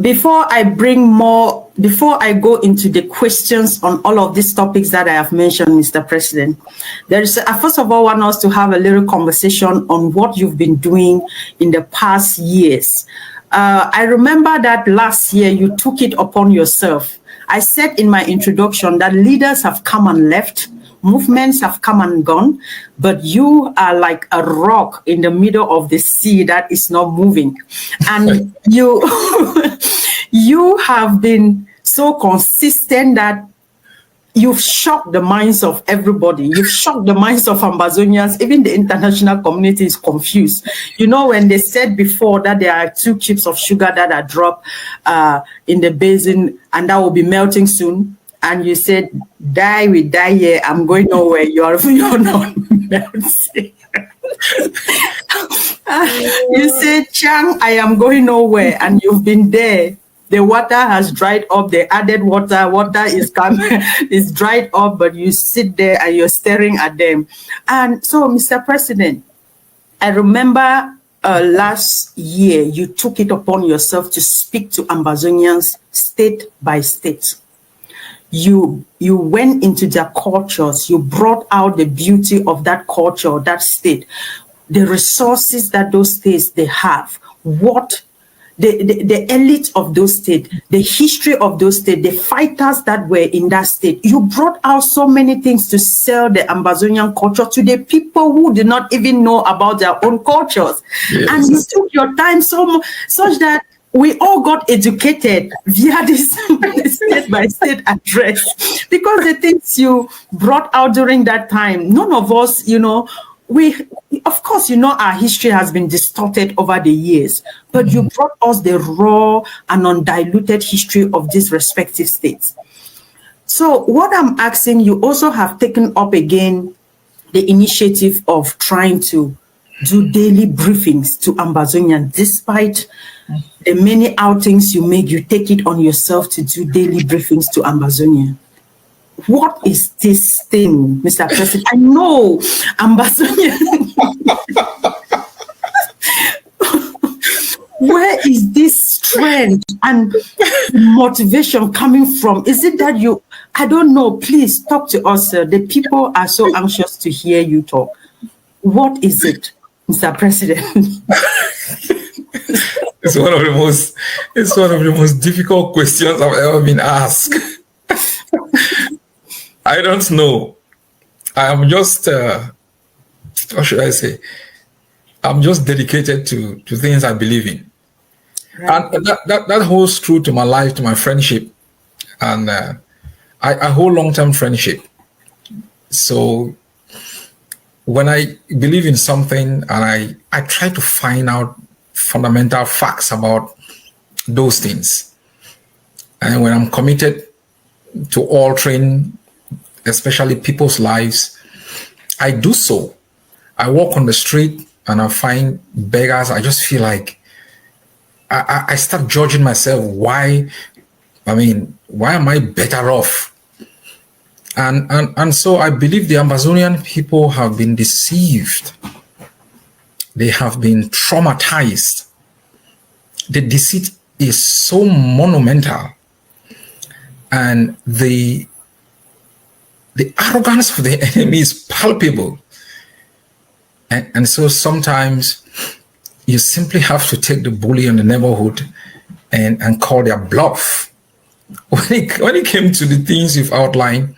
before I go into the questions on all of these topics that I have mentioned, Mr. President, there is, first of all, I want us to have a little conversation on what you've been doing in the past years. I remember that last year you took it upon yourself. I said in my introduction that leaders have come and left, movements have come and gone, but you are like a rock in the middle of the sea that is not moving. And you have been so consistent that you've shocked the minds of everybody. You've shocked the minds of Ambazonians. Even the international community is confused. You know, when they said before that there are 2 chips of sugar that are dropped in the basin and that will be melting soon, and you said, die, we die here, I'm going nowhere, you're not melting. You said, Chang, I am going nowhere, and you've been there. The water has dried up, the added water is coming, is dried up, but you sit there and you're staring at them. And so, Mr. President, I remember last year you took it upon yourself to speak to Ambazonians state by state. You went into their cultures, you brought out the beauty of that culture, that state, the resources that those states they have, what the elite of those states, the history of those states, the fighters that were in that state. You brought out so many things to sell the Ambazonian culture to the people who did not even know about their own cultures. Yes. And you took your time such that we all got educated via this state-by-state address, because the things you brought out during that time, none of us, of course, our history has been distorted over the years, but you brought us the raw and undiluted history of these respective states. So what I'm asking, you also have taken up again the initiative of trying to do daily briefings to Ambazonians. Despite the many outings you make, you take it on yourself to do daily briefings to Ambazonians. What is this thing, Mr. President? I know Ambazonian. Where is this strength and motivation coming from? Is it that I don't know, please talk to us, sir. The people are so anxious to hear you talk. What is it, Mr. President? It's one of the most difficult questions I've ever been asked. I don't know. I am just, what should I say? I'm just dedicated to things I believe in. Right. And that holds true to my life, to my friendship. And I hold long-term friendship. So when I believe in something and I try to find out fundamental facts about those things. And when I'm committed to altering, especially people's lives, I do so. I walk on the street and I find beggars. I just feel like I start judging myself. Why am I better off? And so I believe the Ambazonian people have been deceived. They have been traumatized. The deceit is so monumental. And the arrogance of the enemy is palpable. And so sometimes you simply have to take the bully in the neighborhood and call their bluff. When it came to the things you've outlined,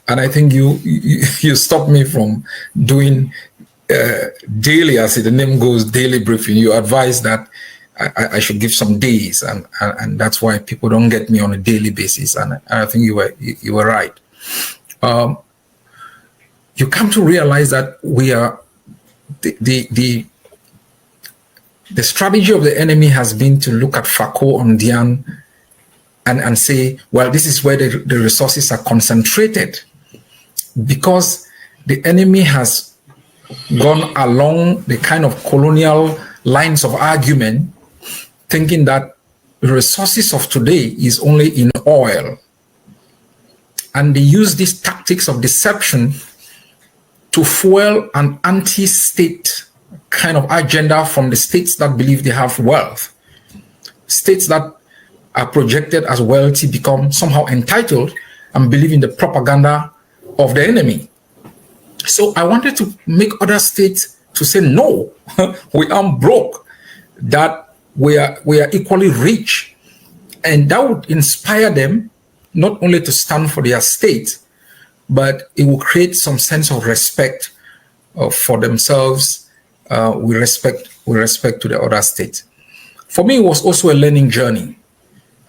and I think you stopped me from doing daily, as the name goes, daily briefing. You advised that I should give some days, and that's why people don't get me on a daily basis. And I think you were right. You come to realize that we are the strategy of the enemy has been to look at Fako on Dian and say, well, this is where the resources are concentrated, because the enemy has gone along the kind of colonial lines of argument, thinking that the resources of today is only in oil. And they use these tactics of deception to fuel an anti-state kind of agenda from the states that believe they have wealth. states that are projected as wealthy become somehow entitled and believe in the propaganda of the enemy. So I wanted to make other states to say, no, we aren't broke, that we are equally rich. And that would inspire them not only to stand for their state, but it will create some sense of respect for themselves with respect to the other states. For me, it was also a learning journey.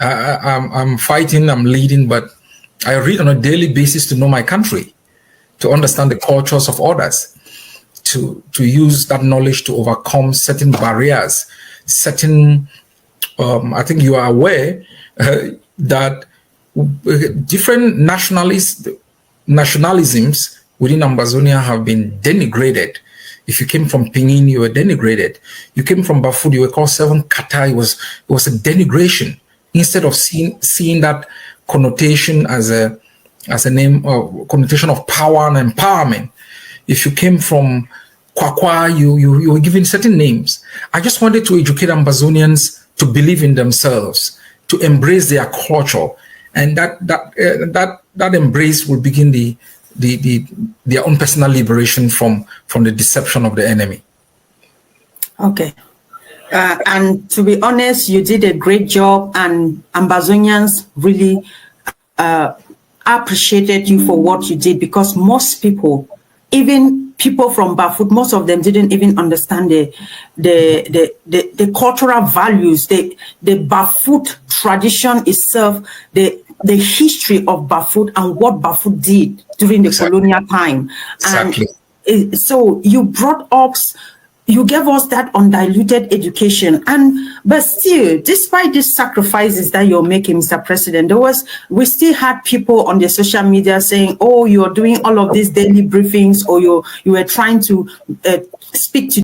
I'm fighting, I'm leading, but I read on a daily basis to know my country, to understand the cultures of others, to use that knowledge to overcome certain barriers, certain, I think you are aware that different nationalisms within Ambazonia have been denigrated. If you came from Pingin, you were denigrated. You came from Bafut, you were called Seven Kata. It was a denigration. Instead of seeing that connotation as a name or connotation of power and empowerment. If you came from Kwakwa, you were given certain names. I just wanted to educate Ambazonians to believe in themselves, to embrace their culture, and that embrace will begin their own personal liberation from the deception of the enemy. Okay. And to be honest, you did a great job, and Ambazonians really appreciated you for what you did, because most people, even people from Bafut, most of them didn't even understand the cultural values, the Bafut tradition itself, the history of Bafut and what Bafut did during the colonial time. Exactly. And so you brought up, you gave us that undiluted education, but still, despite these sacrifices that you're making, Mr. President, we still had people on the social media saying, "Oh, you're doing all of these daily briefings, or you were trying to speak to